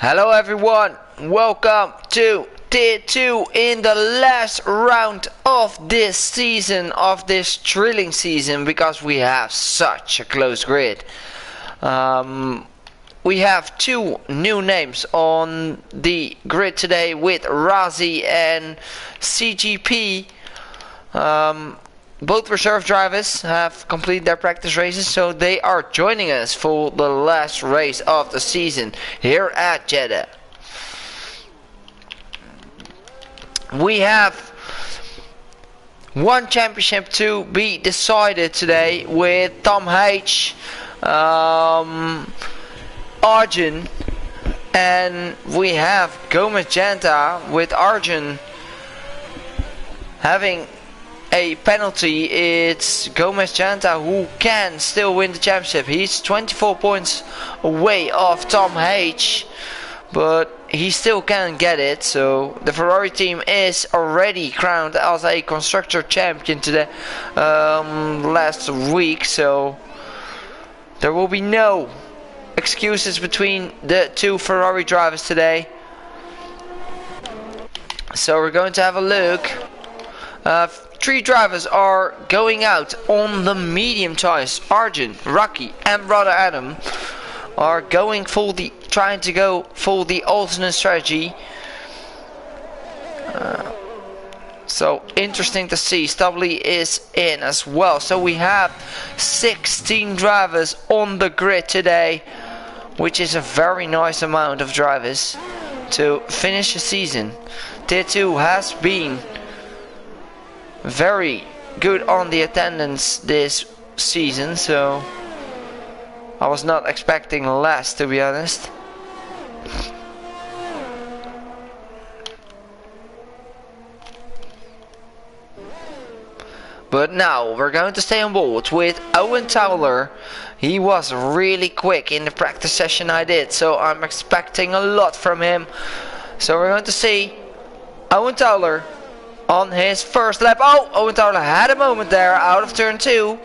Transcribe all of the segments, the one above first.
Hello everyone, welcome to Tier 2 in the last round of this season, of this drilling season, because we have such a close grid. We have two new names on the grid today with Razi and CGP. Both reserve drivers have completed their practice races, so they are joining us for the last race of the season here at Jeddah. We have one championship to be decided today with Tom H, Arjun, and we have Gomez Janta with Arjun having a penalty. It's Gomez Janta who can still win the championship. He's 24 points away of Tom H, but he still can't get it. So the Ferrari team is already crowned as a constructor champion today, last week. So there will be no excuses between the two Ferrari drivers today. So we're going to have a look. Three drivers are going out on the medium tires. Arjun, Rocky, and Brother Adam are going for trying to go for the alternate strategy. So interesting to see. Stubbly is in as well. So we have 16 drivers on the grid today, which is a very nice amount of drivers to finish the season. Tier 2 has been very good on the attendance this season, so I was not expecting less, to be honest. But now we're going to stay on board with Owen Towler. He was really quick in the practice session I did, so I'm expecting a lot from him. So we're going to see Owen Towler on his first lap. Oh, Owen Towler had a moment there out of turn 2,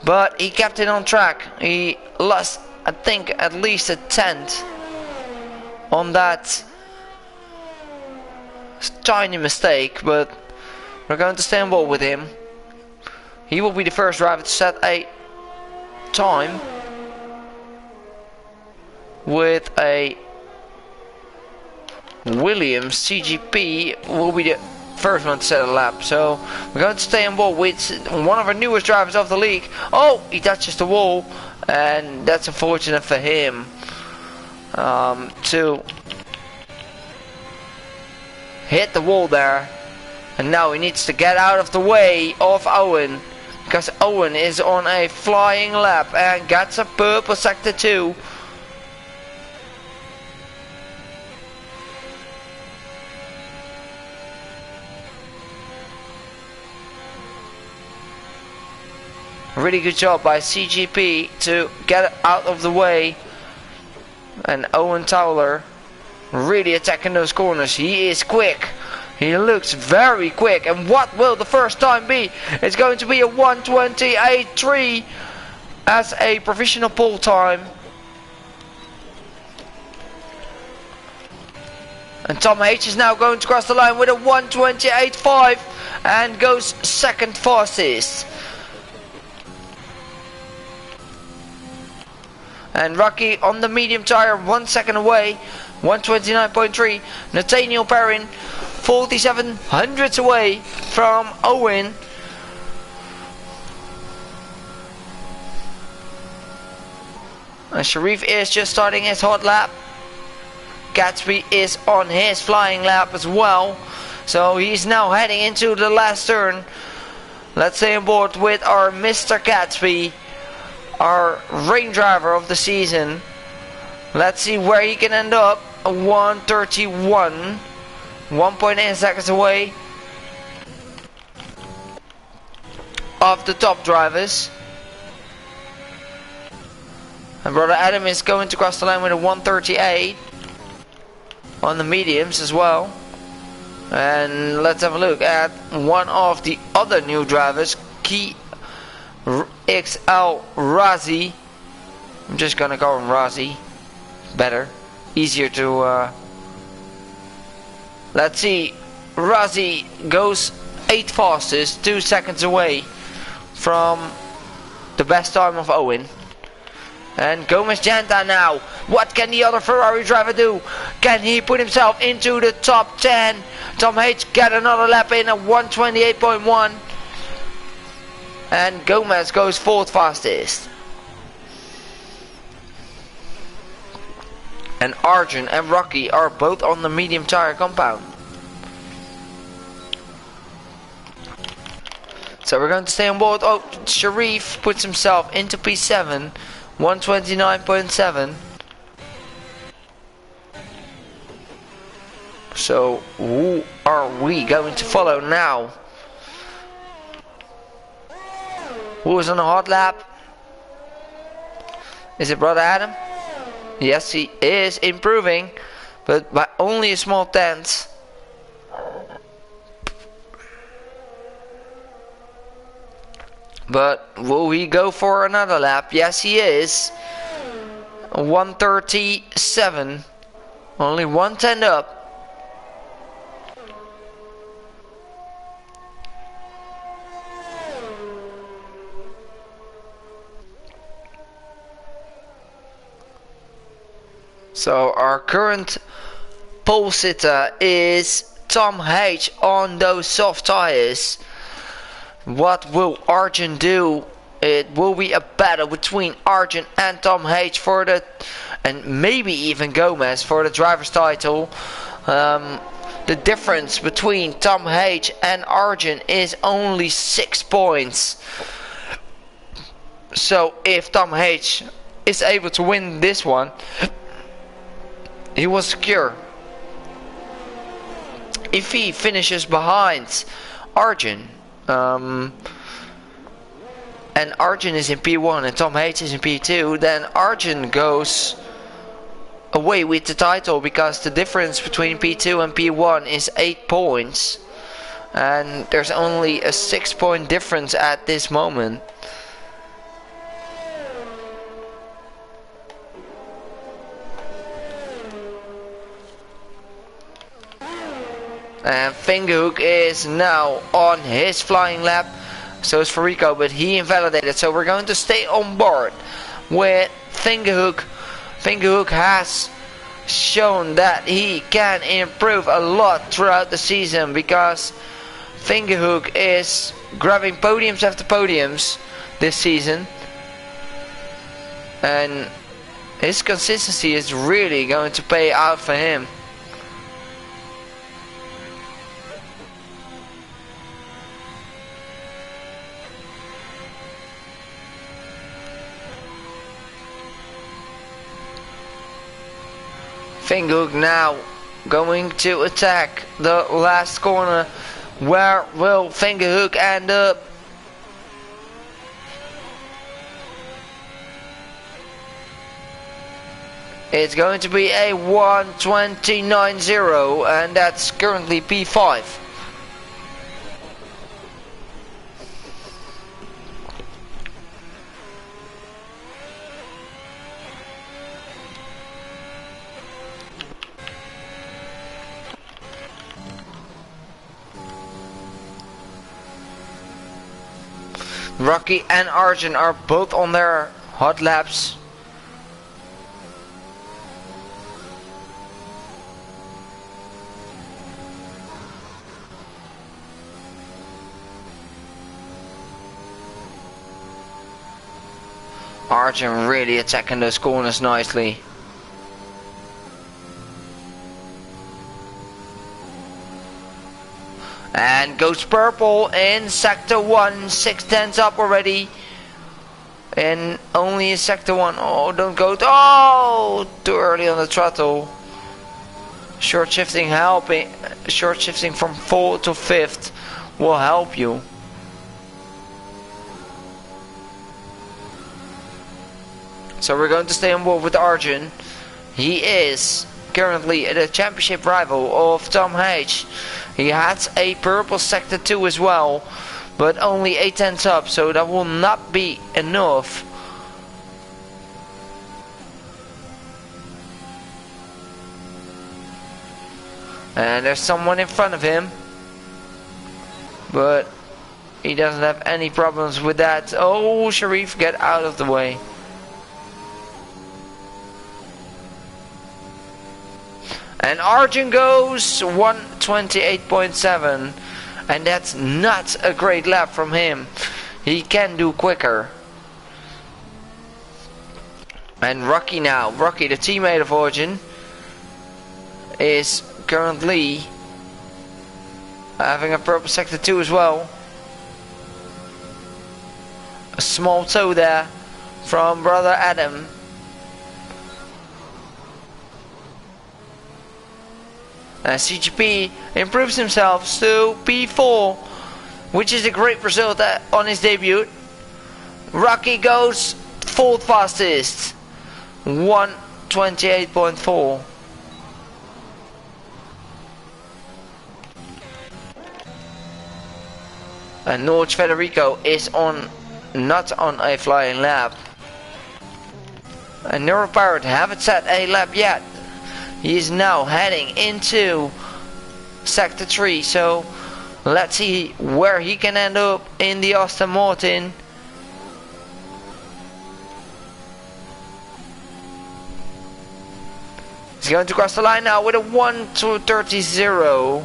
but he kept it on track. He lost, I think, at least a tenth on that tiny mistake, but we're going to stay on board with him. He will be the first driver to set a time with a Williams. CGP will be the first one to set a lap, so we're going to stay on board with one of our newest drivers of the league. Oh, he touches the wall, and that's unfortunate for him to hit the wall there, and now he needs to get out of the way of Owen, because Owen is on a flying lap and gets a purple sector 2. Really good job by CGP to get out of the way, and Owen Towler really attacking those corners. He is quick. He looks very quick. And what will the first time be? It's going to be a 1:28.3 as a provisional pole time. And Tom H is now going to cross the line with a 1:28.5 and goes second fastest. And Rocky on the medium tire, 1 second away, 1:29.3. Nathaniel Perrin, 47 hundredths away from Owen. And Sharif is just starting his hot lap. Gatsby is on his flying lap as well. So he's now heading into the last turn. Let's stay on board with our Mr. Gatsby, our rain driver of the season. Let's see where he can end up. 1:31, 1.8 seconds away of the top drivers. And Brother Adam is going to cross the line with a 1:38 on the mediums as well. And let's have a look at one of the other new drivers, Key XL Razi. I'm just gonna call him Razi, better. easier to let's see. Rossi goes 8th fastest, 2 seconds away from the best time of Owen. And Gomez Janta now. What can the other Ferrari driver do? Can he put himself into the top 10? Tom H get another lap in at 128.1. And Gomez goes 4th fastest. And Arjun and Rocky are both on the medium tire compound. So we're going to stay on board. Oh, Sharif puts himself into P7, 129.7. So who are we going to follow now? Who is on a hot lap? Is it Brother Adam? Yes, he is improving, but by only a small tenth. But will he go for another lap? Yes, he is. 137. Only 110 up. So our current pole sitter is Tom H on those soft tires. What will Arjun do? It will be a battle between Arjun and Tom H for the, and maybe even Gomez for the driver's title. The difference between Tom H and Arjun is only 6 points. So if Tom H is able to win this one, he will secure. If he finishes behind Arjun, and Arjun is in P1 and Tom H is in P2, then Arjun goes away with the title, because the difference between P2 and P1 is 8 points, and there's only a 6-point difference at this moment. And Fingerhook is now on his flying lap. So is Farico, but he invalidated. So we're going to stay on board with Fingerhook. Fingerhook has shown that he can improve a lot throughout the season, because Fingerhook is grabbing podiums after podiums this season. And his consistency is really going to pay out for him. Fingerhook now going to attack the last corner. Where will Fingerhook end up? It's going to be a 129.0, and that's currently P5. Rocky and Arjun are both on their hot laps. Arjun really attacking those corners nicely. And goes purple in sector 1, 6/10 up already. And only in sector 1. Oh, don't go. Oh, too early on the throttle. Short shifting helping. Short shifting from 4th to 5th will help you. So we're going to stay on board with Arjun. He is currently the championship rival of Tom H. He has a purple sector 2 as well, but only 8/10 up, so that will not be enough. And there's someone in front of him. But he doesn't have any problems with that. Oh, Sharif, get out of the way. And Arjun goes 128.7. And that's not a great lap from him. He can do quicker. And Rocky now. Rocky, the teammate of Arjun, is currently having a purple sector 2 as well. A small toe there from brother Adam. And CGP improves himself to P4, which is a great result on his debut. Rocky goes 4th fastest, 128.4. And Norge Federico is not on a flying lap. And Neuropirate haven't set a lap yet. He is now heading into Sector 3, so let's see where he can end up in the Aston Martin. He's going to cross the line now with a 1:30.0.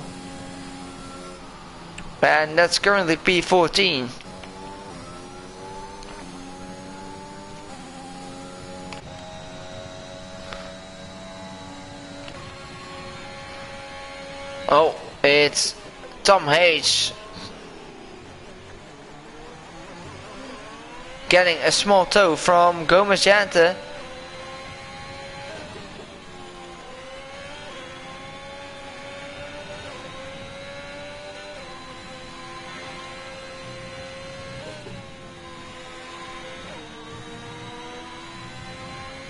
And that's currently P14. Oh, it's Tom H getting a small toe from Gomez Jante.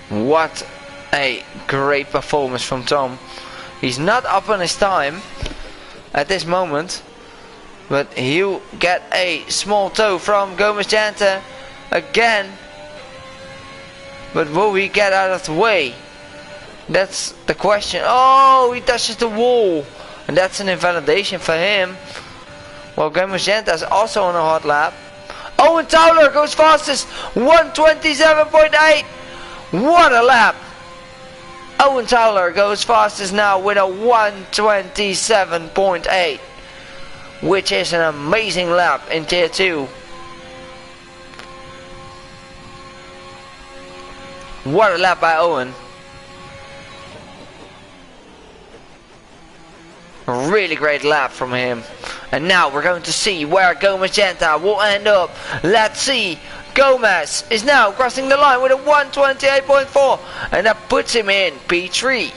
What a great performance from Tom. He's not up on his time at this moment, but he'll get a small toe from Gomez Jante again. But will he get out of the way? That's the question. Oh, he touches the wall, and that's an invalidation for him. Well, Gomez Jante is also on a hot lap. Owen Towler goes fastest, 127.8. What a lap! Owen Towler goes fastest now with a 127.8, which is an amazing lap in Tier 2. What a lap by Owen. A really great lap from him. And now we're going to see where Gomez Jante will end up. Let's see. Gomez is now crossing the line with a 128.4, and that puts him in P3.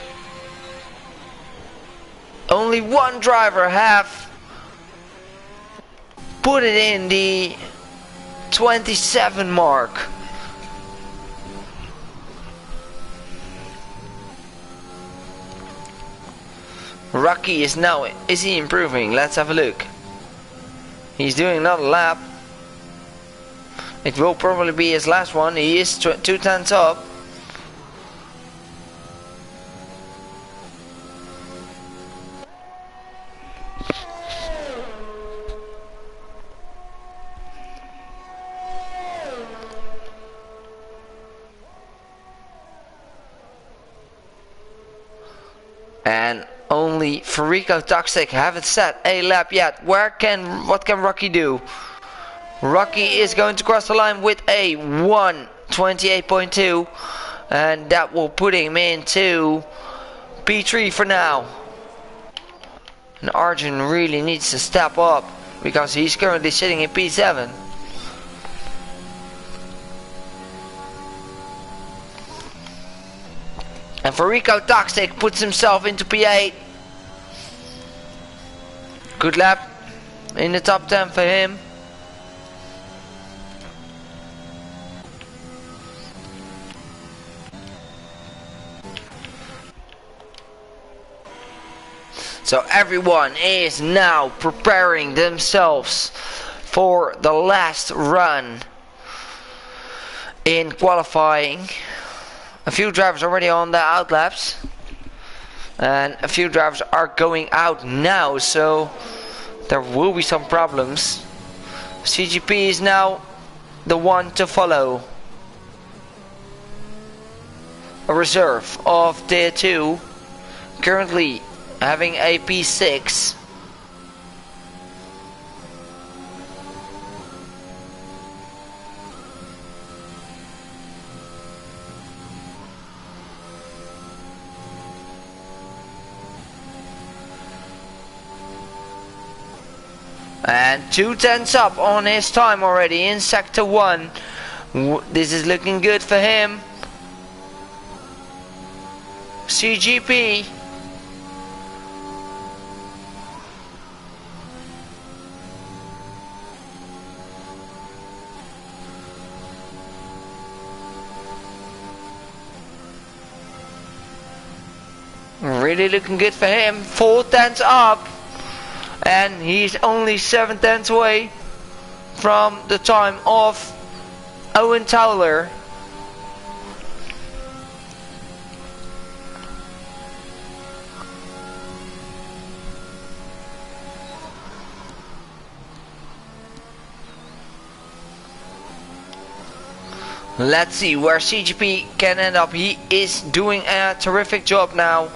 Only one driver have put it in the 27 mark. Rocky is now, is he improving? Let's have a look. He's doing another lap. It will probably be his last one. He is 2/10 up. And only Farico Toxic haven't set a lap yet. What can Rocky do? Rocky is going to cross the line with a 128.2, and that will put him into P3 for now. And Arjun really needs to step up because he's currently sitting in P7. And Farico Toxic puts himself into P8. Good lap in the top 10 for him. So everyone is now preparing themselves for the last run in qualifying. A few drivers already on the outlaps. and a few drivers are going out now, so there will be some problems. CGP is now the one to follow. A reserve of tier 2, currently having a P6. And 2/10 up on his time already in sector 1. This is looking good for him. CGP. Really looking good for him. 4/10 up. And he's only 7/10 away from the time of Owen Towler. Let's see where CGP can end up. He is doing a terrific job now.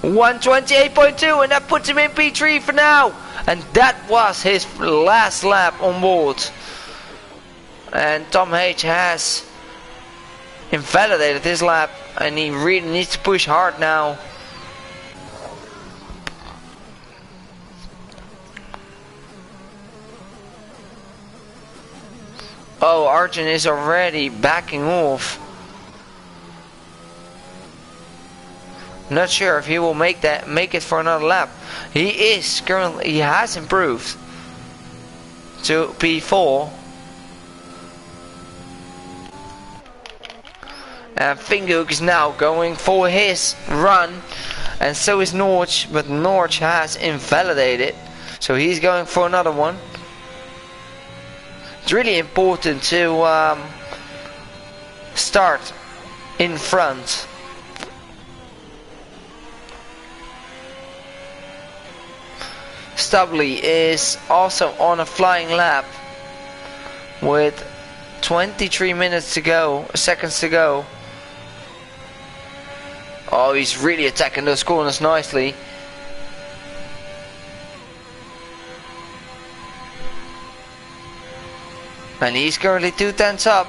128.2, and that puts him in P3 for now. And that was his last lap on board. And Tom H has invalidated his lap, and he really needs to push hard now. Oh, Arjun is already backing off. Not sure if he will make it for another lap. He has improved to P4. And Finguk is now going for his run, and so is Norge, but Norge has invalidated, so he's going for another one. It's really important to start in front. Stubley is also on a flying lap with 23 seconds to go. Oh, he's really attacking those corners nicely. And he's currently 2/10 up.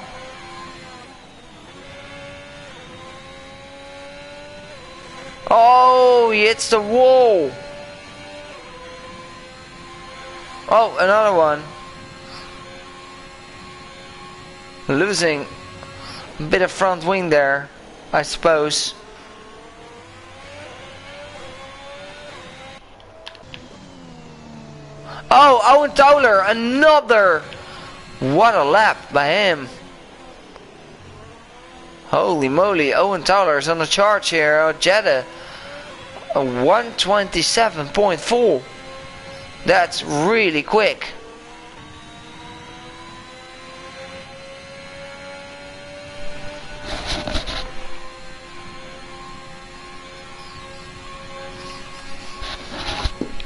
Oh, he hits the wall. Oh, another one. Losing a bit of front wing there, I suppose. Oh, Owen Towler, another. What a lap by him. Holy moly, Owen Towler is on the charge here. Jeddah, a 127.4. That's really quick.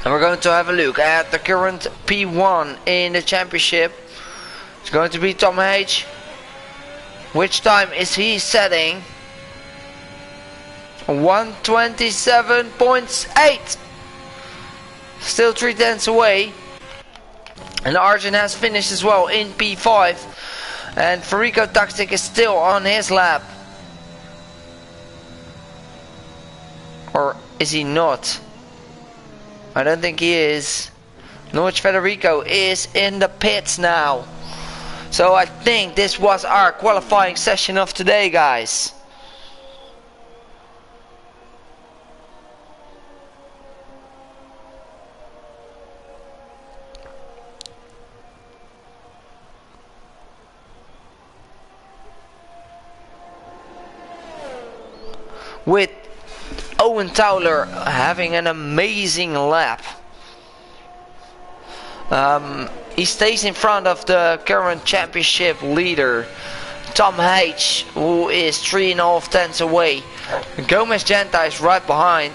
And we're going to have a look at the current P1 in the championship. It's going to be Tom H. Which time is he setting? 127.8. Still 3/10 away. And Arjun has finished as well in P5. And Farico Toxic is still on his lap. Or is he not? I don't think he is. Norge Federico is in the pits now. So I think this was our qualifying session of today, guys. With Owen Towler having an amazing lap. He stays in front of the current championship leader, Tom H, who is 3.5 tenths away. Gomez Genta is right behind.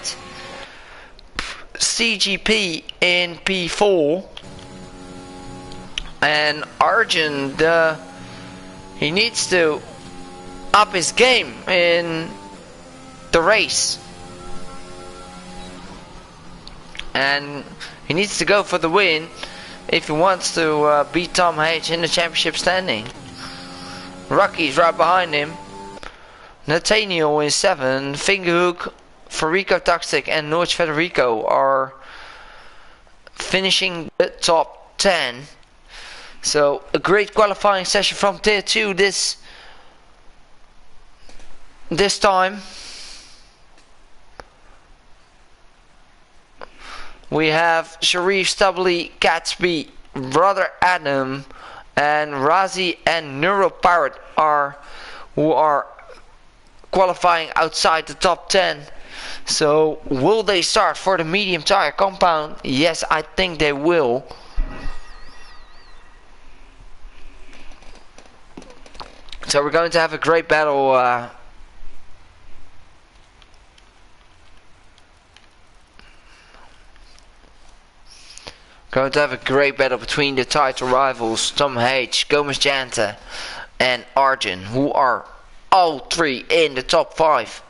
CGP in P4. And Arjun, he needs to up his game in the race. And he needs to go for the win if he wants to beat Tom H in the championship standing. Rocky's right behind him. Nathaniel in 7. Fingerhook, Federico Toxic and Norge Federico are finishing the top 10. So a great qualifying session from tier 2 this time. We have Sharif, Stubbly, Gatsby, Brother Adam, and Razi and Neuropirate who are qualifying outside the top 10. So will they start for the medium tire compound? Yes, I think they will. So we're going to have a great battle. Going to have a great battle between the title rivals Tom H, Gomez Janta, and Arjun, who are all three in the top 5.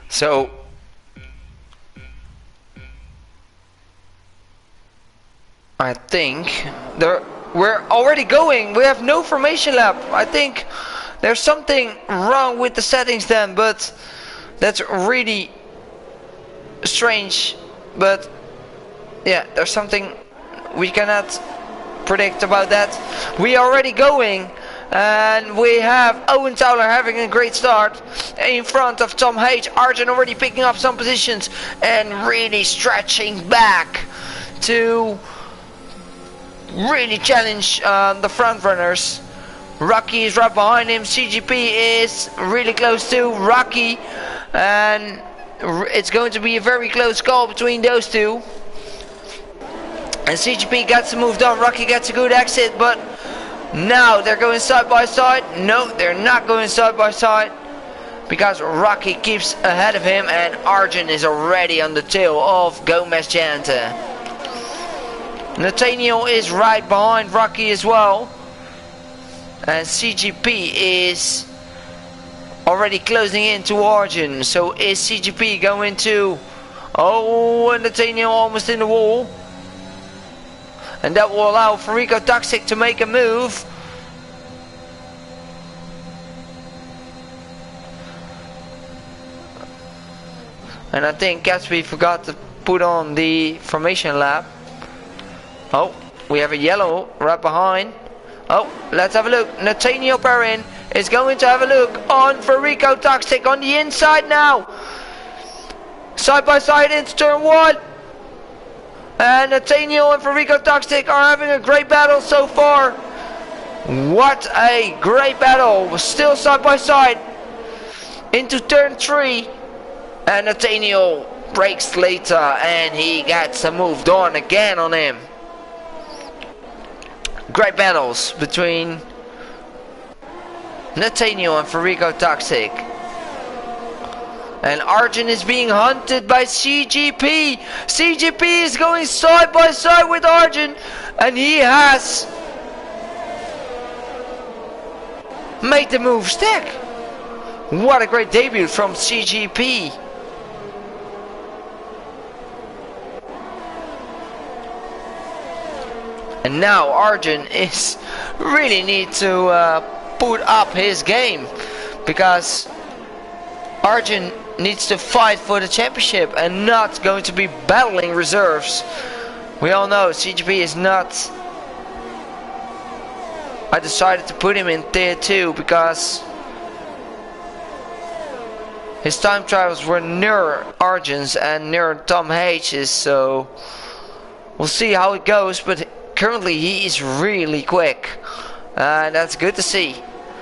So I think we're already going. We have no formation lap. I think there's something wrong with the settings then, but that's really strange. But yeah, there's something we cannot predict about that. We are already going. And we have Owen Towler having a great start in front of Tom H. Arjun already picking up some positions and really stretching back to really challenge the front runners. Rocky is right behind him. CGP is really close to Rocky, and it's going to be a very close call between those two. And CGP gets moved on. Rocky gets a good exit, but now they're going side by side. No, they're not going side by side because Rocky keeps ahead of him and Arjun is already on the tail of Gomez Janta. Nathaniel is right behind Rocky as well. And CGP is already closing in to Arjun. So is CGP going to... Oh, and Nathaniel almost in the wall. And that will allow Federico Toxic to make a move. And I think Gatsby forgot to put on the formation lap. Oh, we have a yellow right behind. Oh, let's have a look. Nathaniel Perrin is going to have a look on Federico Toxic on the inside now. Side by side into turn 1. And Nathaniel and Federico Toxic are having a great battle so far. What a great battle. Still side by side into turn 3. And Nathaniel brakes later and he gets moved on again on him. Great battles between Nathaniel and Federico Toxic. And Arjun is being hunted by CGP. CGP is going side by side with Arjun. And he has made the move stick. What a great debut from CGP. And now Arjun is really need to put up his game, because Arjun needs to fight for the championship and not going to be battling reserves. We all know CGP is not. I decided to put him in tier 2 because his time trials were near Arjun's and near Tom H's, so we'll see how it goes, but currently he is really quick, and that's good to see.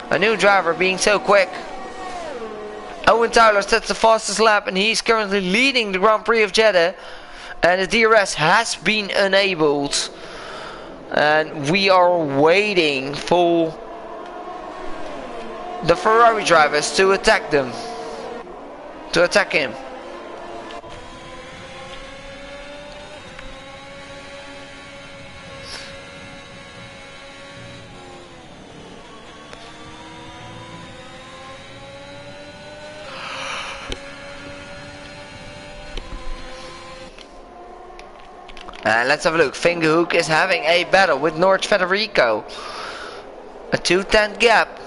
A new driver being so quick. Owen Tyler sets the fastest lap and he's currently leading the Grand Prix of Jeddah, and the DRS has been enabled, and we are waiting for the Ferrari drivers to attack him. And let's have a look. Fingerhook is having a battle with North Federico. A 2-10 gap.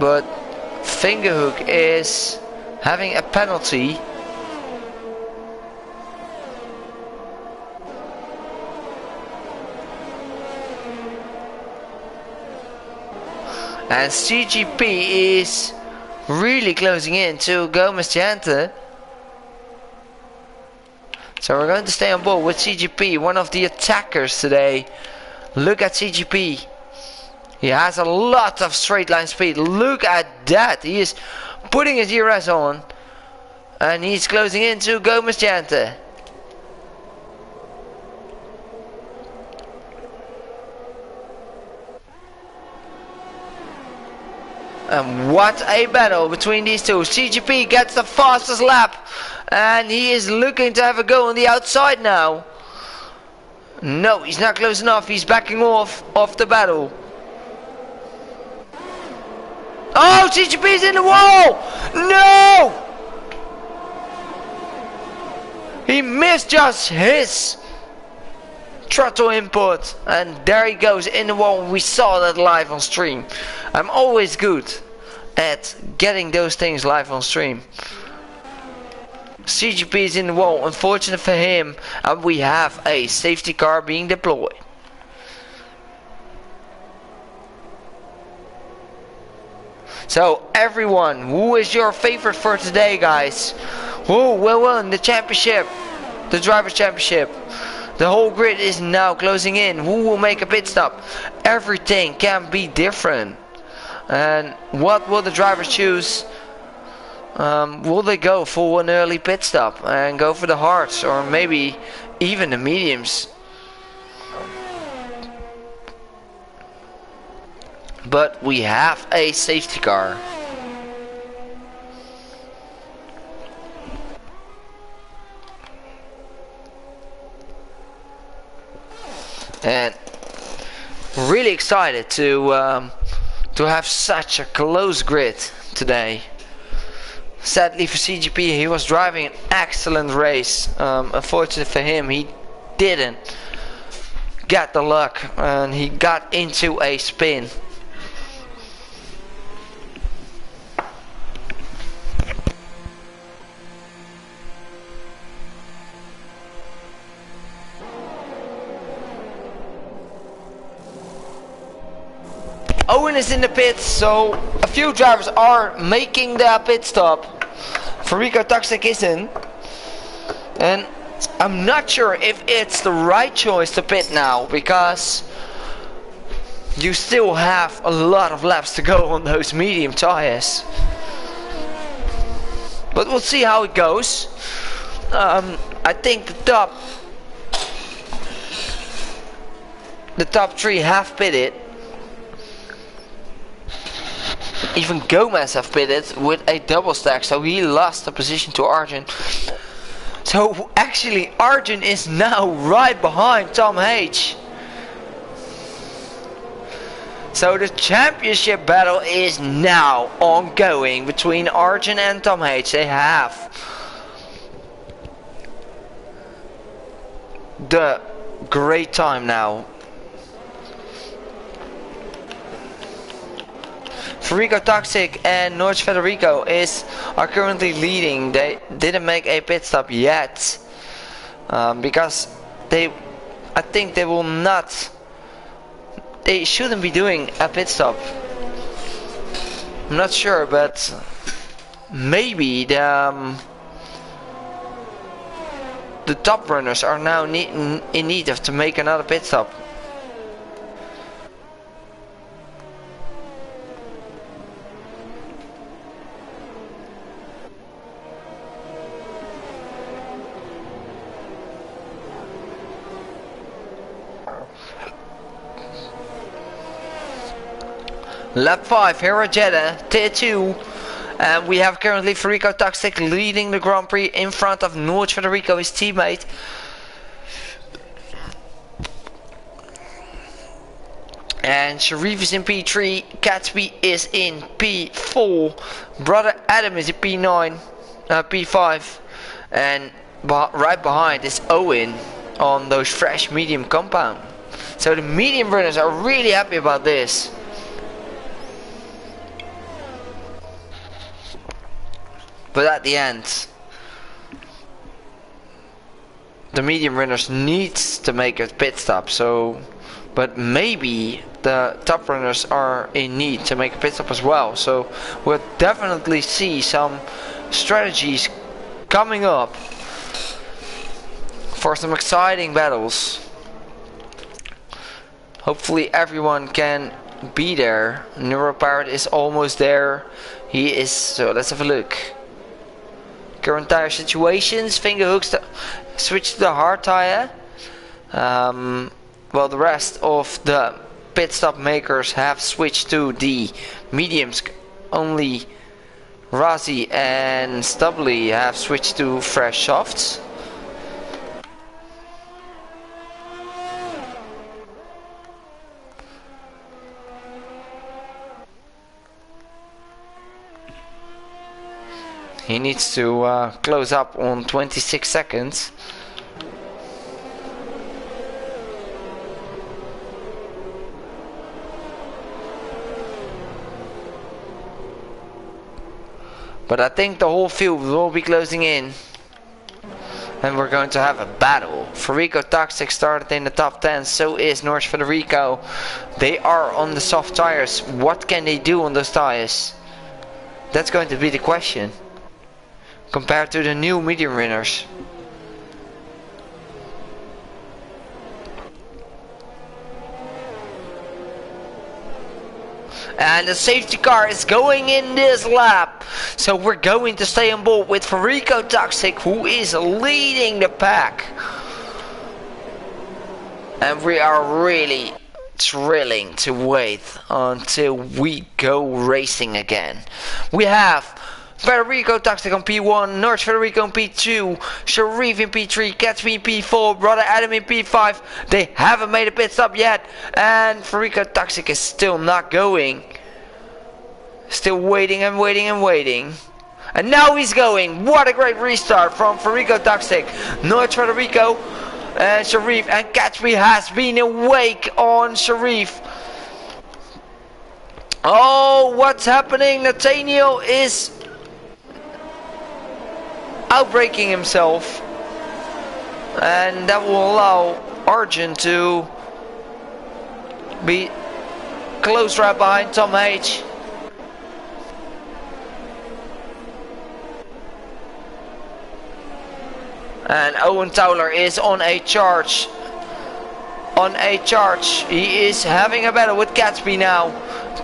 But Fingerhook is having a penalty. And CGP is really closing in to Gomez Jante. So we're going to stay on board with CGP, one of the attackers today. Look at CGP. He has a lot of straight line speed. Look at that. He is putting his DRS on. And he's closing into Gomez Jante. And what a battle between these two. CGP gets the fastest lap. And he is looking to have a go on the outside now. No, he's not close enough. He's backing off the battle. Oh, CGP's in the wall! No! He missed just his throttle input. And there he goes in the wall. We saw that live on stream. I'm always good at getting those things live on stream. CGP is in the wall, unfortunate for him, and we have a safety car being deployed. So everyone, who is your favorite for today, guys? Who will win the championship, the drivers' championship? The whole grid is now closing in. Who will make a pit stop? Everything can be different. And what will the drivers choose? Will they go for an early pit stop and go for the hards, or maybe even the mediums? But we have a safety car. And really excited to have such a close grid today. Sadly for CGP, he was driving an excellent race. Unfortunately for him, he didn't get the luck and he got into a spin. Owen is in the pits, so a few drivers are making their pit stop. Federico Toxic isn't. And I'm not sure if it's the right choice to pit now, because you still have a lot of laps to go on those medium tires. But we'll see how it goes. I think the top three have pitted. Even Gomez have pitted with a double stack, so he lost the position to Arjun. So actually Arjun is now right behind Tom H. So the championship battle is now ongoing between Arjun and Tom H. They have the great time now. Federico Toxic and North Federico are currently leading. They didn't make a pit stop yet because I think they will not. They shouldn't be doing a pit stop. I'm not sure, but maybe the top runners are now in need of to make another pit stop. Lap 5 here at Jeddah, tier 2. And we have currently Federico Toxic leading the Grand Prix in front of North Federico, his teammate. And Sharif is in P3, Gatsby is in P4, Brother Adam is in P5, and right behind is Owen on those fresh medium compound. So the medium runners are really happy about this. But at the end, the medium runners needs to make a pit stop. So, but maybe the top runners are in need to make a pit stop as well. So we'll definitely see some strategies coming up for some exciting battles. Hopefully everyone can be there. Neuropirate is almost there. He is. So let's have a look. Current tire situations, finger hooks switch to the hard tire. Well, the rest of the pit stop makers have switched to the mediums. Only Razi and Stubbly have switched to fresh softs. He needs to close up on 26 seconds. But I think the whole field will be closing in. And we're going to have a battle. Federico Toxic started in the top 10, so is North Federico. They are on the soft tires. What can they do on those tires? That's going to be the question. Compared to the new medium runners. And the safety car is going in this lap. So we're going to stay on board with Federico Toxic, who is leading the pack. And we are really thrilling to wait until we go racing again. We have Federico Toxic on P1, North Federico on P2, Sharif in P3, Gatsby in P4, Brother Adam in P5. They haven't made a pit stop yet, and Federico Toxic is still not going. Still waiting and waiting and waiting. And now he's going. What a great restart from Federico Toxic. North Federico and Sharif, and Gatsby has been awake on Sharif. Oh, what's happening? Nathaniel is outbraking himself, and that will allow Arjun to be close right behind Tom H. And Owen Towler is on a charge. He is having a battle with Gatsby now.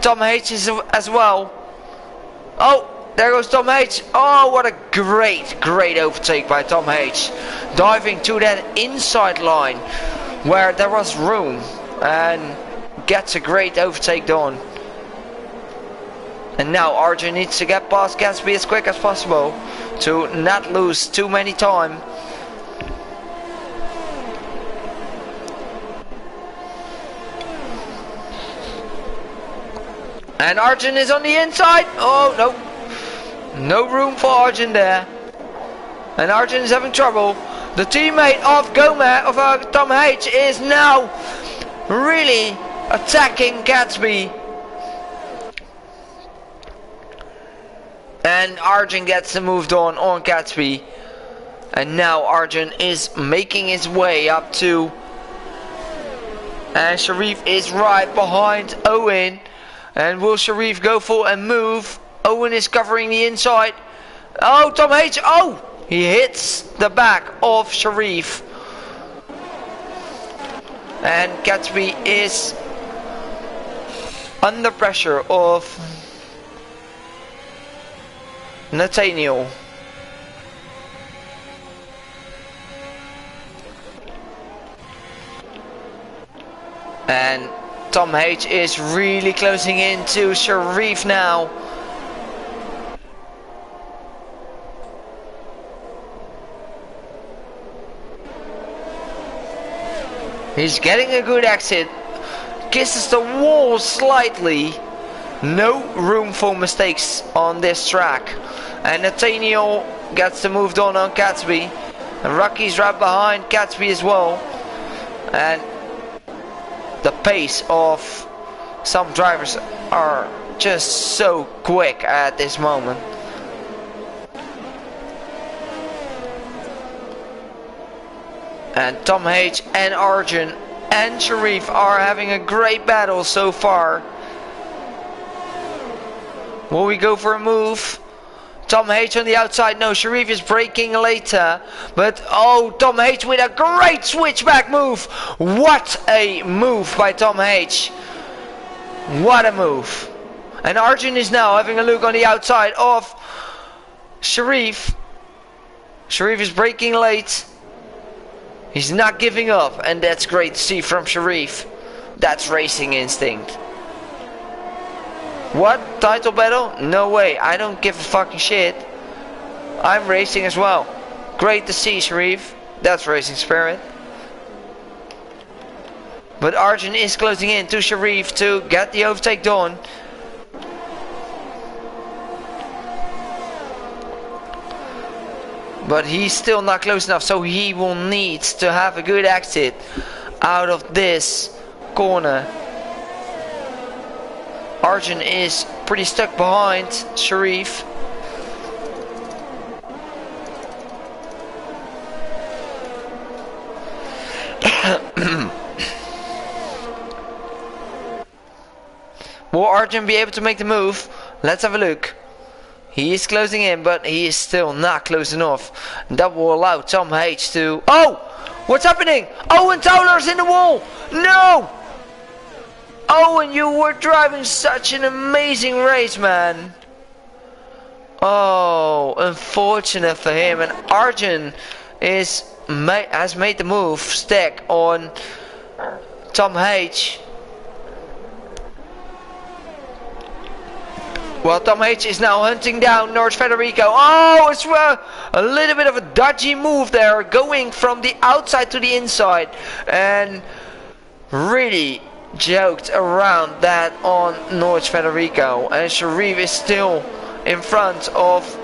Tom H is as well. Oh, there goes Tom H. Oh, what a great overtake by Tom H. Diving to that inside line where there was room and gets a great overtake done. And now Arjun needs to get past Gatsby as quick as possible to not lose too many time. And Arjun is on the inside. Oh no. No room for Arjun there. And Arjun is having trouble. The teammate of Gomez, of Tom H, is now really attacking Gatsby. And Arjun gets moved on Gatsby. And now Arjun is making his way up to. And Sharif is right behind Owen. And will Sharif go for a move? Owen is covering the inside. Oh, Tom H. Oh! He hits the back of Sharif. And Gatsby is under pressure of Nathaniel. And Tom H is really closing in to Sharif now. He's getting a good exit. Kisses the wall slightly. No room for mistakes on this track. And Nathaniel gets the moved on Gatsby. And Rocky's right behind Gatsby as well. And the pace of some drivers are just so quick at this moment. And Tom H and Arjun and Sharif are having a great battle so far. Will we go for a move? Tom H on the outside. No, Sharif is braking later. But oh, Tom H with a great switchback move. What a move by Tom H. What a move. And Arjun is now having a look on the outside of Sharif. Sharif is braking late. He's not giving up, and that's great to see from Sharif. That's racing instinct. What? Title battle? No way. I don't give a fucking shit. I'm racing as well. Great to see, Sharif. That's racing spirit. But Arjun is closing in to Sharif to get the overtake done. But he's still not close enough, so he will need to have a good exit out of this corner. Arjun is pretty stuck behind Sharif. Will Arjun be able to make the move? Let's have a look. He is closing in, but he is still not close enough. That will allow Tom H to... Oh! What's happening? Owen Towler's in the wall! No! Owen, you were driving such an amazing race, man. Oh, unfortunate for him. And Arjun has made the move stack on Tom H. Well, Tom H is now hunting down North Federico. Oh, it's a little bit of a dodgy move there, going from the outside to the inside. And really joked around that on North Federico. And Sharif is still in front of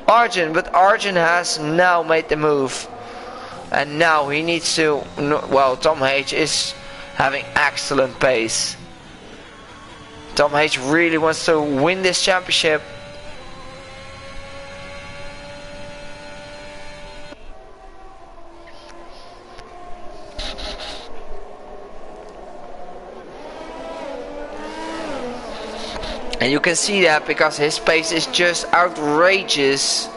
Arjun, but Arjun has now made the move. And now he needs to... Well, Tom H is having excellent pace. Tom H really wants to win this championship. And you can see that because his pace is just outrageous.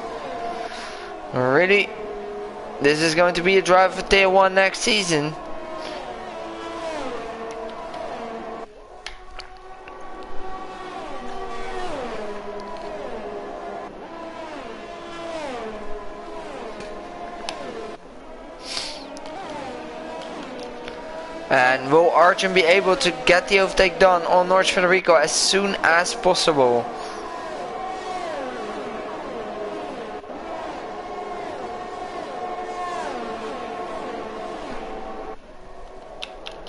Really, this is going to be a driver for Tier 1 next season. And will Arjun be able to get the overtake done on North Federico as soon as possible?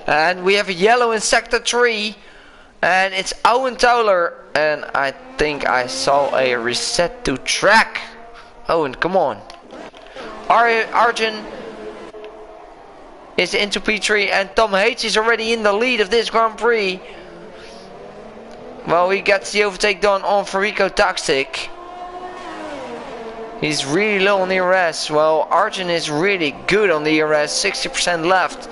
And we have a yellow in sector 3. And it's Owen Towler. And I think I saw a reset to track. Owen, come on. Arjun is into P3 and Tom H is already in the lead of this Grand Prix. Well, he gets the overtake done on Farico Toxic. He's really low on the ERS. Well, Arjun is really good on the ERS, 60% left.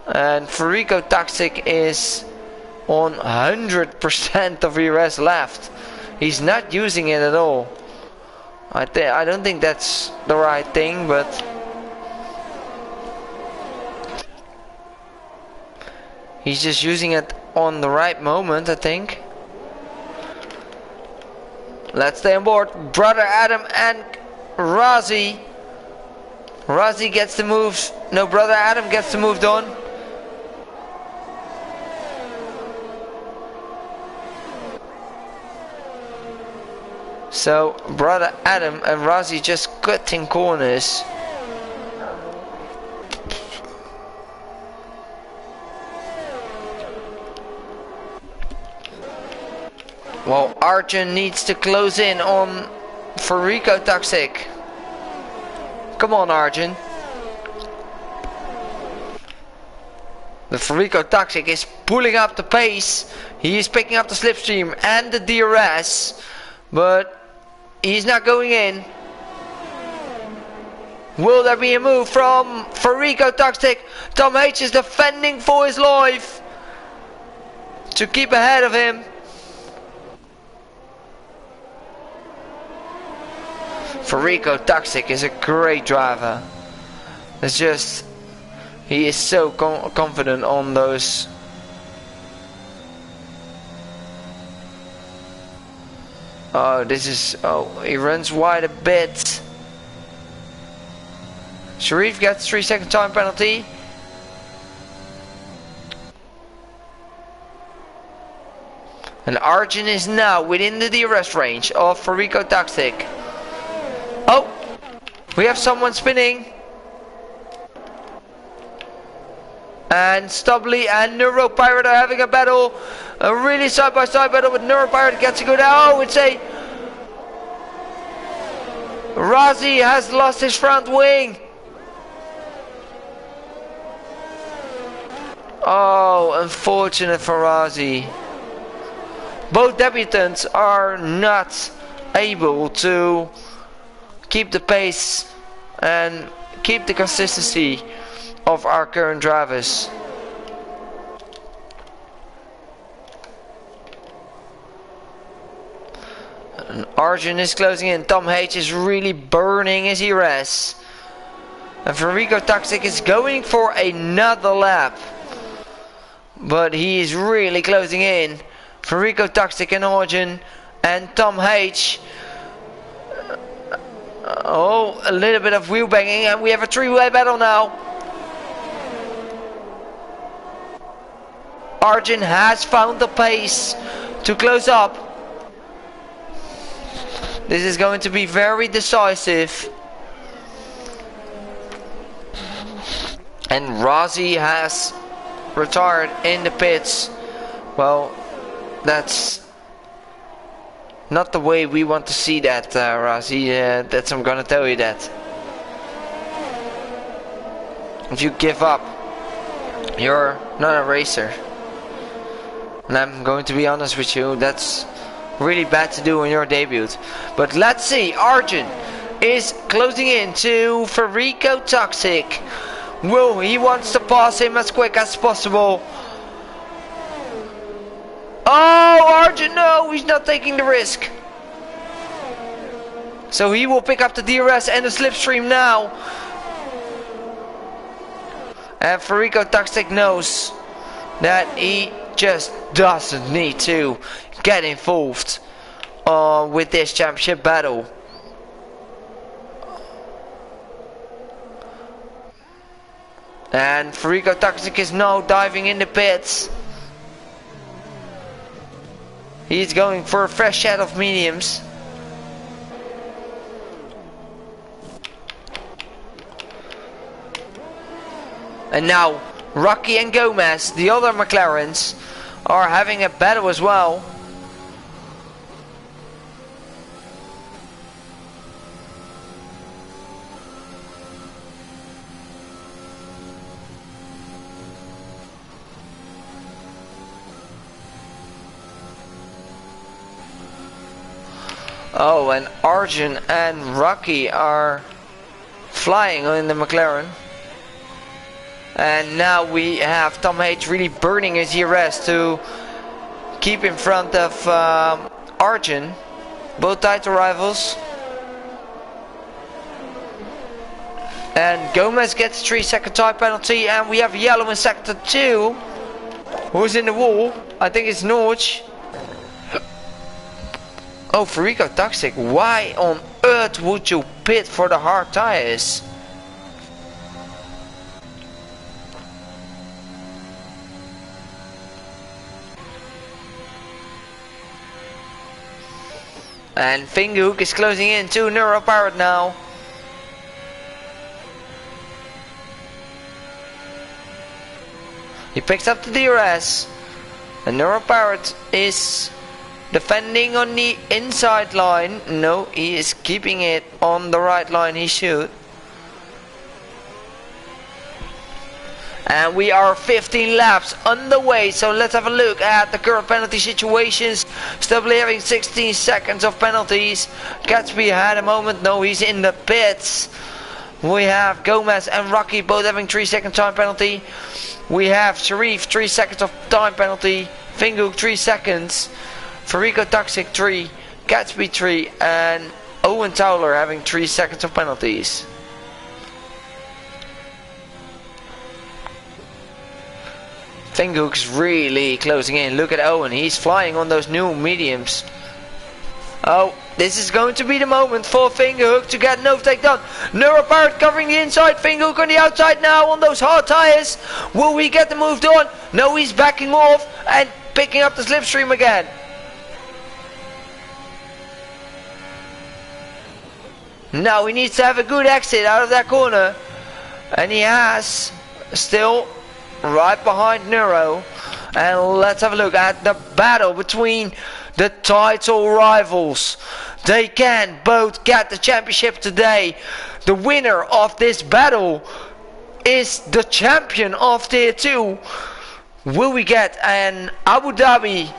And Farico Toxic is on 100% of ERS left. He's not using it at all. I don't think that's the right thing, but he's just using it on the right moment, I think. Let's stay on board. Brother Adam and Razi. Razi gets the moves. No, Brother Adam gets the move done. So, Brother Adam and Razi just cutting corners. Well, Arjun needs to close in on Farico Toxic. Come on, Arjun. The Farico Toxic is pulling up the pace. He is picking up the slipstream and the DRS, but he's not going in. Will there be a move from Farico Toxic? Tom H is defending for his life to keep ahead of him. Farico Toxic is a great driver. It's just, he is so confident on those. Oh, he runs wide a bit. Sharif gets 3-second time penalty. And Arjun is now within the DRS range of Farico Toxic. Oh, we have someone spinning. And Stubbly and Neuropirate are having a battle. A really side-by-side battle, but Neuropirate gets to go down. Oh, it's a... Razi has lost his front wing. Oh, unfortunate for Razi. Both debutants are not able to keep the pace and keep the consistency of our current drivers. And Arjun is closing in. Tom H is really burning his ERS. And Farico Toxic is going for another lap. But he is really closing in. Farico Toxic and Arjun and Tom H. Oh, a little bit of wheel banging, and we have a three-way battle now. Arjun has found the pace to close up. This is going to be very decisive. And Razi has retired in the pits. Well, that's not the way we want to see that, Razi. That's, I'm gonna tell you that. If you give up, you're not a racer. And I'm going to be honest with you, that's really bad to do on your debut. But let's see, Arjun is closing in to Farico Toxic. Will he wants to pass him as quick as possible? Oh, Arjun, no, he's not taking the risk. So he will pick up the DRS and the slipstream now. And Farico Toxic knows that he just doesn't need to get involved with this championship battle. And Farico Toxic is now diving in the pits. He's going for a fresh set of mediums. And now Rocky and Gomez, the other McLarens, are having a battle as well. Oh, and Arjun and Rocky are flying in the McLaren. And now we have Tom H really burning his ERS to keep in front of Arjun. Both title rivals. And Gomez gets a 3-second time penalty, and we have yellow in sector 2. Who's in the wall? I think it's Norge. Oh, Farico Toxic, why on earth would you pit for the hard tires? And Fingerhook is closing in to Neuro Pirate now. He picks up the DRS. And Neuro Pirate is defending on the inside line. No, he is keeping it on the right line. He should. And we are 15 laps underway, so let's have a look at the current penalty situations. Still having 16 seconds of penalties. Gatsby had a moment, no, he's in the pits. We have Gomez and Rocky both having 3-second time penalty. We have Sharif 3 seconds of time penalty. Fingook 3 seconds. Farico Toxic 3. Gatsby 3. And Owen Towler having 3 seconds of penalties. Fingook's really closing in. Look at Owen. He's flying on those new mediums. Oh, this is going to be the moment for Fingerhook to get an overtake done. Neuropirate covering the inside. Fingerhook on the outside now on those hard tires. Will we get the move done? No, he's backing off and picking up the slipstream again. Now he needs to have a good exit out of that corner. And he has. Still right behind Neuro. And let's have a look at the battle between the title rivals. They can both get the championship today. The winner of this battle is the champion of tier 2. Will we get an Abu Dhabi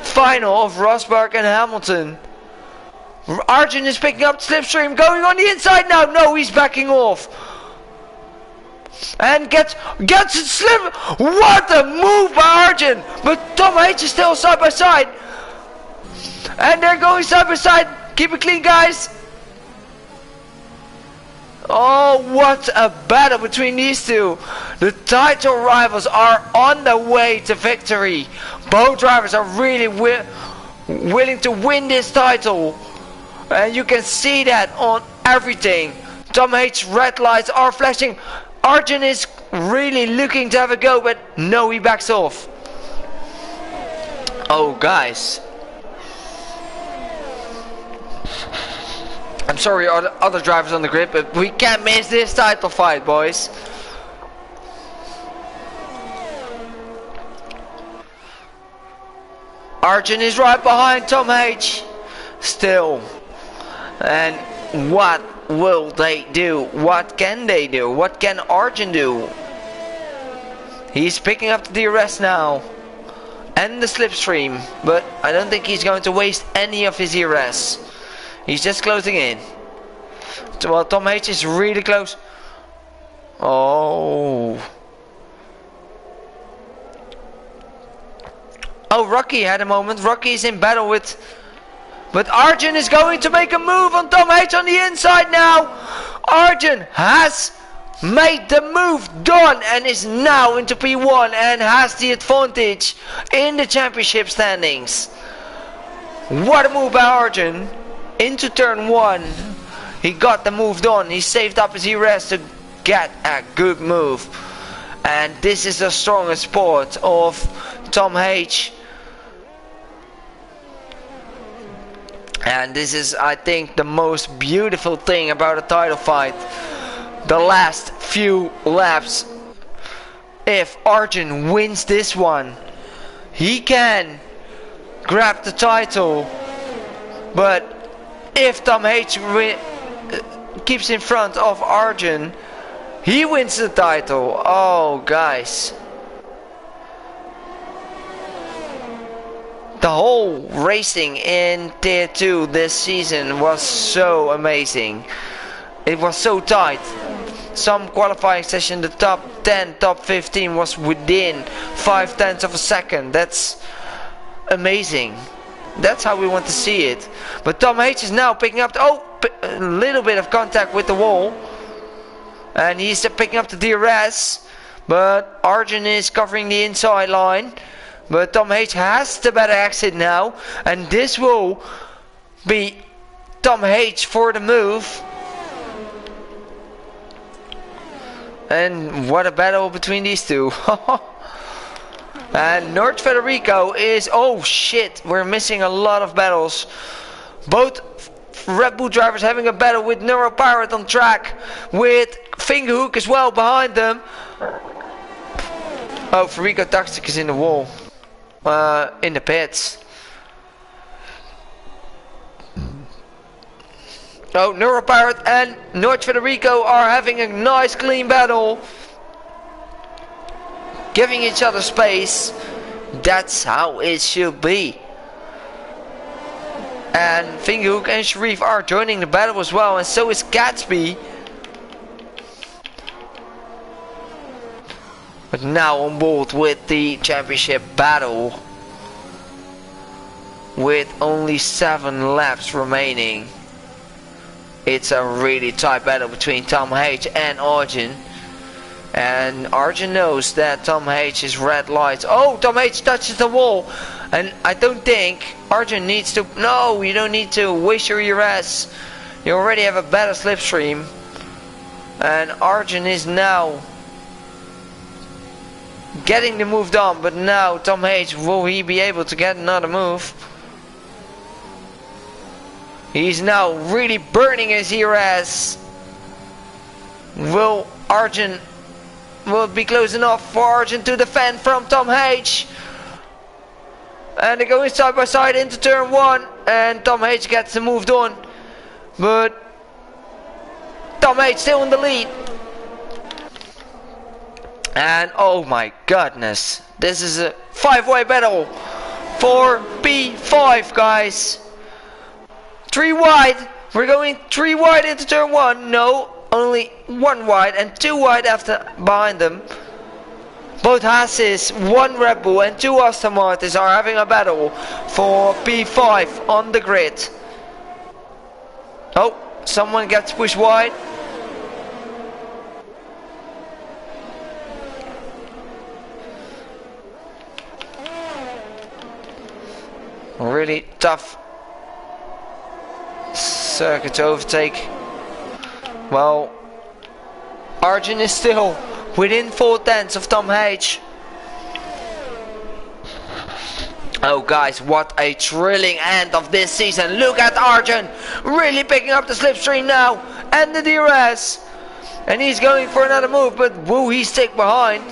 final of Rosberg and Hamilton? Arjun is picking up the slipstream, going on the inside now. No, he's backing off. And gets it slip. What a move by Arjun. But Tom H is still side by side. And they're going side by side. Keep it clean, guys. Oh, what a battle between these two. The title rivals are on their way to victory. Both drivers are really willing to win this title. And you can see that on everything. Tom H's red lights are flashing. Arjun is really looking to have a go, but no, he backs off. Oh, guys. I'm sorry, other drivers on the grid, but we can't miss this title fight, boys. Arjun is right behind Tom H. Still. And what will they do? What can they do? What can Arjun do? He's picking up the DRS now. And the slipstream. But I don't think he's going to waste any of his DRS. He's just closing in. Well, Tom H is really close. Oh. Oh, Rocky had a moment. Rocky is in battle with... But Arjun is going to make a move on Tom H on the inside now. Arjun has made the move done and is now into P1 and has the advantage in the championship standings. What a move by Arjun. Into turn 1. He got the move done. He saved up his ERS to get a good move. And this is the strongest sport of Tom H. And this is, I think, the most beautiful thing about a title fight. The last few laps. If Arjun wins this one, he can grab the title. But if Tom H keeps in front of Arjun, he wins the title. Oh, guys. The whole racing in Tier 2 this season was so amazing. It was so tight. Some qualifying session, the top 10, top 15 was within 0.5 of a second. That's amazing. That's how we want to see it. But Tom H is now picking up a little bit of contact with the wall. And he's picking up the DRS. But Arjun is covering the inside line. But Tom H has the better exit now. And this will be Tom H for the move. And what a battle between these two. And North Federico is... Oh shit, we're missing a lot of battles. Both Red Bull drivers having a battle with Neuro Pirate on track. With Fingerhook as well behind them. Oh, Federico Toxic is in the wall. In the pits. Oh, Neuro Pirate and North Federico are having a nice clean battle. Giving each other space. That's how it should be. And Fingerhook and Sharif are joining the battle as well. And so is Gatsby. But now on board with the championship battle. With only 7 laps remaining. It's a really tight battle between Tom H and Arjun. And Arjun knows that Tom H's red lights. Oh, Tom H touches the wall. And I don't think Arjun needs to. No, you don't need to waste your ERS. You already have a better slipstream. And Arjun is now getting the move done. But now Tom H, will he be able to get another move? He's now really burning his ERS. Will it be close enough for Arjun to defend from Tom H? And they're going side by side into turn 1. And Tom H gets the move done. But Tom H still in the lead. And oh my goodness. This is a 5-way battle for P5, guys. 3 wide. We're going 3 wide into turn 1. No, only 1 wide and 2 wide after behind them. Both Haas's, 1 Red Bull and 2 Aston Martins are having a battle for P5 on the grid. Oh, someone gets pushed wide. Really tough circuit to overtake. Well, Arjun is still within 0.4 of Tom H. Oh guys, what a thrilling end of this season. Look at Arjun really picking up the slipstream now and the DRS. And he's going for another move, but will he stick behind?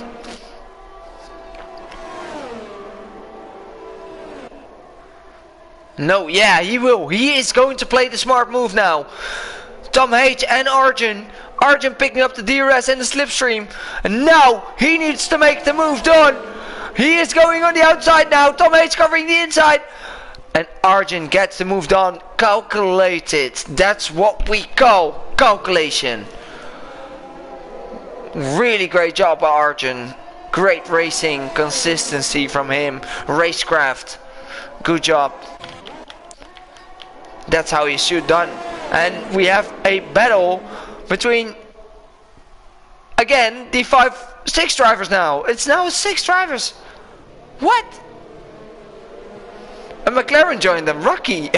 No, yeah, he will. He is going to play the smart move now. Tom H and Arjun. Arjun picking up the DRS and the slipstream. And now he needs to make the move done. He is going on the outside now. Tom H covering the inside. And Arjun gets the move done. Calculated. That's what we call calculation. Really great job by Arjun. Great racing consistency from him. Racecraft. Good job. That's how you should done. And we have a battle between, again, the 6 drivers now. It's now 6 drivers. What? A McLaren joined them. Rocky.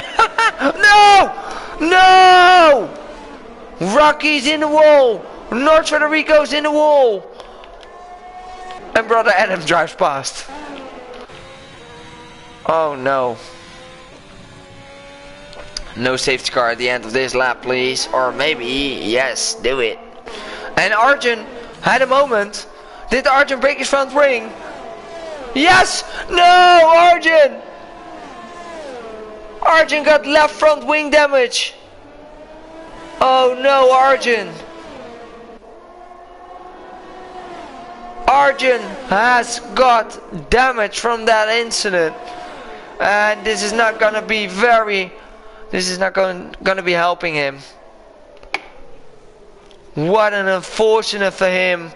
No! No! Rocky's in the wall. North Federico's in the wall. And brother Adam drives past. Oh no. No safety car at the end of this lap, please. Or maybe, yes, do it. And Arjun had a moment. Did Arjun break his front wing? Yes! No, Arjun! Arjun got left front wing damage. Oh no, Arjun. Arjun has got damage from that incident. And this is not gonna be gonna be helping him. What an unfortunate for him.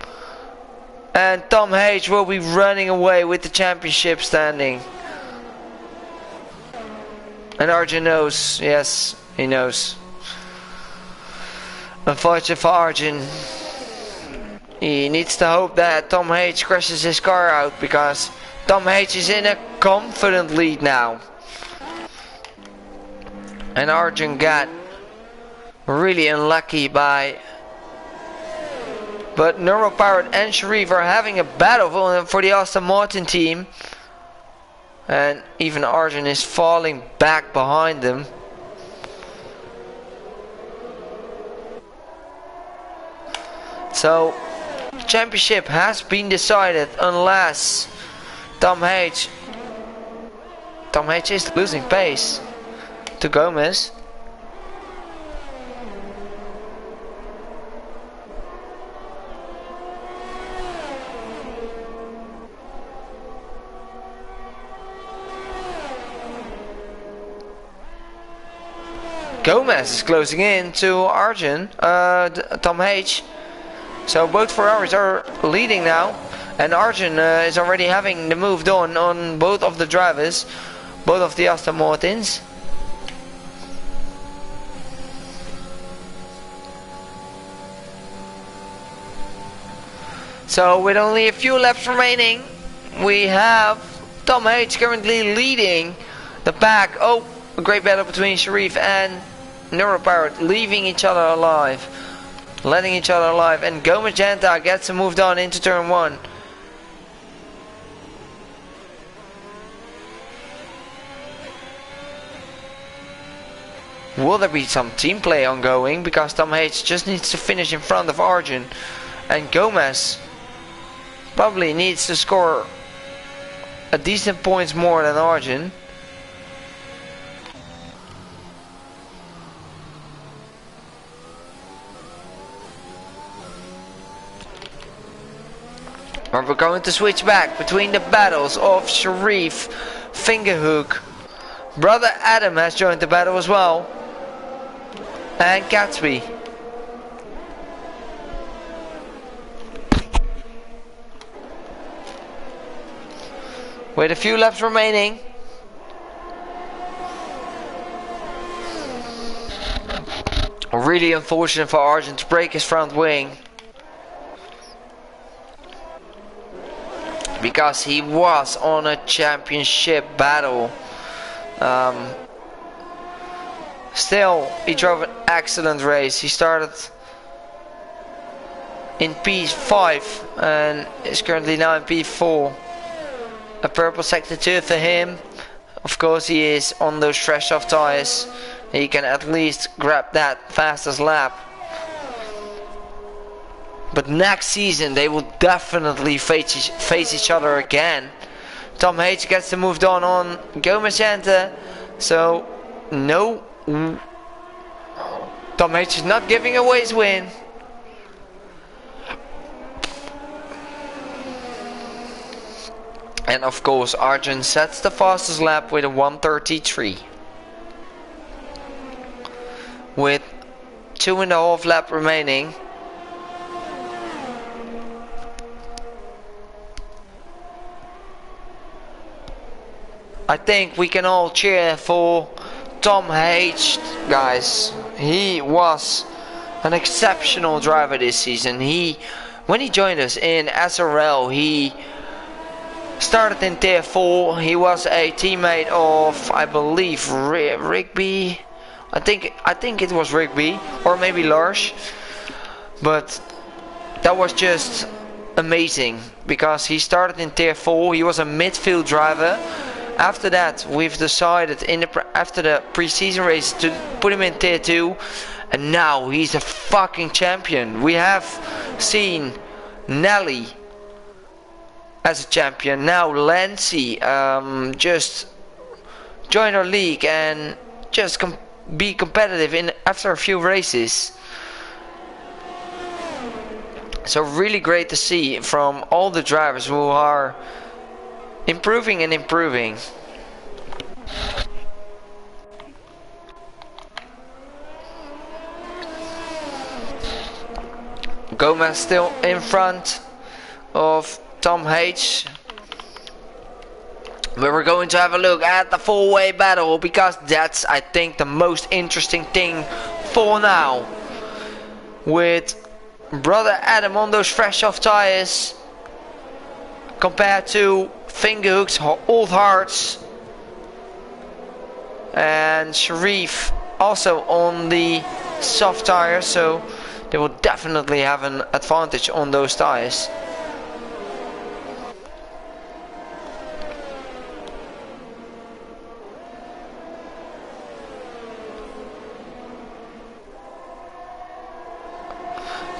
And Tom H will be running away with the championship standing. And Arjun knows, yes, he knows. Unfortunate for Arjun. He needs to hope that Tom H crashes his car out, because Tom H is in a confident lead now. And Arjun got really unlucky by... But Neuropirate and Sharif are having a battle for the Aston Martin team. And even Arjun is falling back behind them. So, championship has been decided unless Tom H is losing pace to Gomez. Gomez is closing in to Arjun, Tom H. So both Ferraris are leading now, and Arjun is already having the move done on both of the drivers, both of the Aston Martins. So with only a few laps remaining, we have Tom H currently leading the pack. Oh, a great battle between Sharif and Neuropirate, leaving each other alive. Letting each other alive, and Gomez Jeddah gets moved on into turn 1. Will there be some team play ongoing? Because Tom H just needs to finish in front of Arjun, and Gomez probably needs to score a decent points more than Arjun. But we're going to switch back between the battles of Sharif, Fingerhook. Brother Adam has joined the battle as well. And Gatsby. With a few laps remaining. Really unfortunate for Arjun to break his front wing. Because he was on a championship battle. Still, he drove an excellent race. He started in P5 and is currently now in P4. A purple sector 2 for him. Of course, he is on those fresh off tires. He can at least grab that fastest lap. But next season they will definitely face each other again. Tom H gets to move on Gomez Jeddah. So no, Tom H is not giving away his win. And of course Arjun sets the fastest lap with a 1:33. With 2.5 laps remaining. I think we can all cheer for Tom H, guys. He was an exceptional driver this season. When he joined us in SRL, he started in tier 4. He was a teammate of, I believe, Rigby. I think it was Rigby or maybe Lars. But that was just amazing because he started in tier 4. He was a midfield driver. After that, we've decided after the pre-season race to put him in tier 2, and now he's a fucking champion. We have seen Nelly as a champion. Now Lancy just joined our league and just be competitive after a few races. So really great to see from all the drivers who are improving and improving. Gomez still in front of Tom H. But we're going to have a look at the four-way battle, because that's, I think, the most interesting thing for now. With Brother Adam on those fresh off tires compared to Fingerhook's old hearts, and Sharif also on the soft tires, so they will definitely have an advantage on those tires.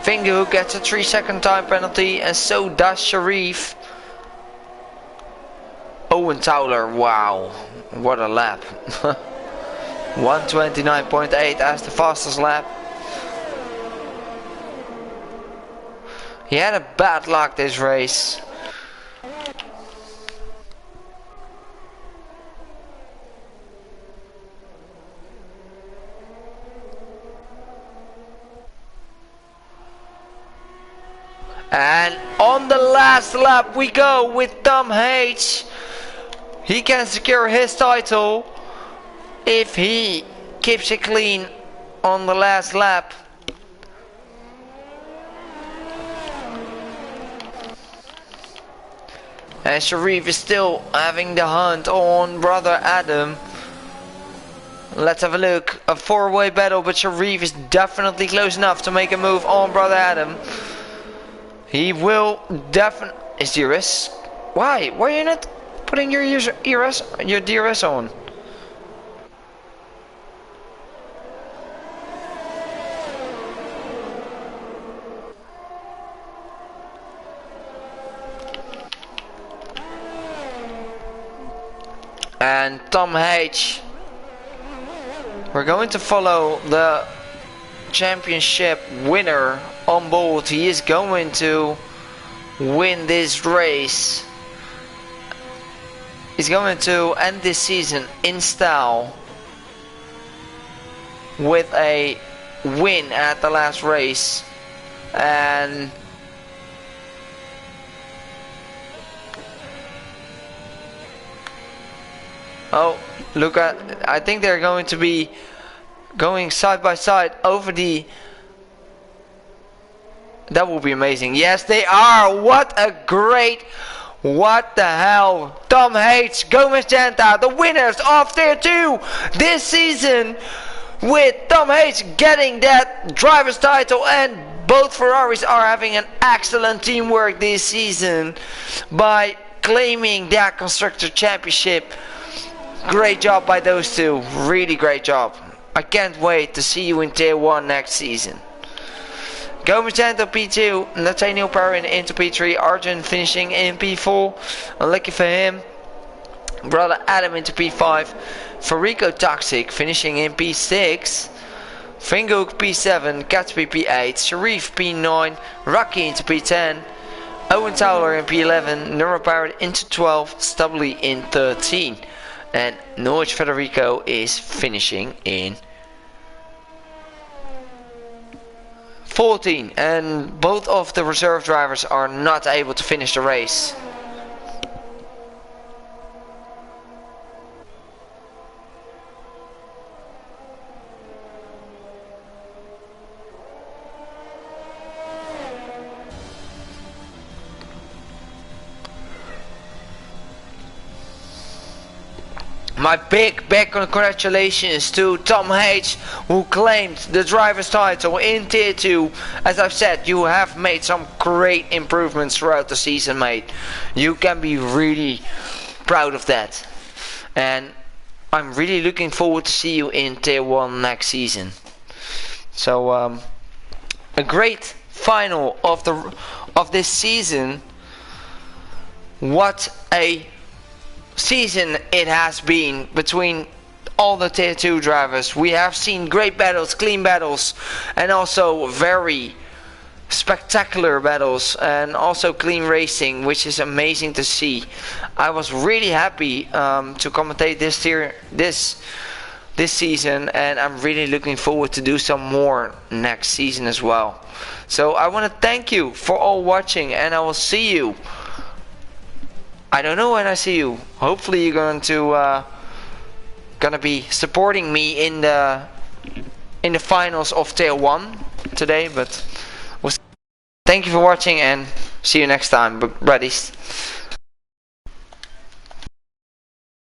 Fingerhook gets a 3-second time penalty, and so does Sharif. Owen Towler, wow, what a lap. 1:29.8 as the fastest lap. He had a bad luck this race. And on the last lap we go with Tom H. He can secure his title if he keeps it clean on the last lap. And Sharif is still having the hunt on Brother Adam. Let's have a look. A four-way battle, but Sharif is definitely close enough to make a move on Brother Adam. He will definitely... Is DRS? Why? Why are you not putting your DRS on? And Tom H. We're going to follow the championship winner on board. He is going to win this race. He's going to end this season in style with a win at the last race. And oh, look at, I think they're going to be going side by side over the... That will be amazing. Yes, they are. What a great... What the hell. Tom H, Gomez Jeddah, the winners of Tier 2 this season, with Tom H getting that driver's title, and both Ferraris are having an excellent teamwork this season by claiming that Constructor Championship. Great job by those two. Really great job. I can't wait to see you in Tier 1 next season. Gomez Jeddah P2, Nathaniel Perrin into P3, Arjun finishing in P4. Unlucky for him. Brother Adam into P5. Farico Toxic finishing in P6. Fingook P7, Gatsby P8, Sharif P9, Rocky into P10. Owen Towler in P11, Neuropowered into 12, Stubbly in 13. And Norwich Federico is finishing in 14, and both of the reserve drivers are not able to finish the race. My big congratulations to Tom H, who claimed the driver's title in Tier 2. As I've said, you have made some great improvements throughout the season, mate. You can be really proud of that. And I'm really looking forward to see you in Tier 1 next season. So, a great final of this season. What a season it has been between all the Tier 2 drivers. We have seen great battles, clean battles, and also very spectacular battles, and also clean racing, which is amazing to see. I was really happy to commentate this this season, and I'm really looking forward to do some more next season as well. So I want to thank you for all watching, and I will see you. I don't know when I see you. Hopefully you're gonna be supporting me in the finals of Tier 1 today, but thank you for watching and see you next time, buddies.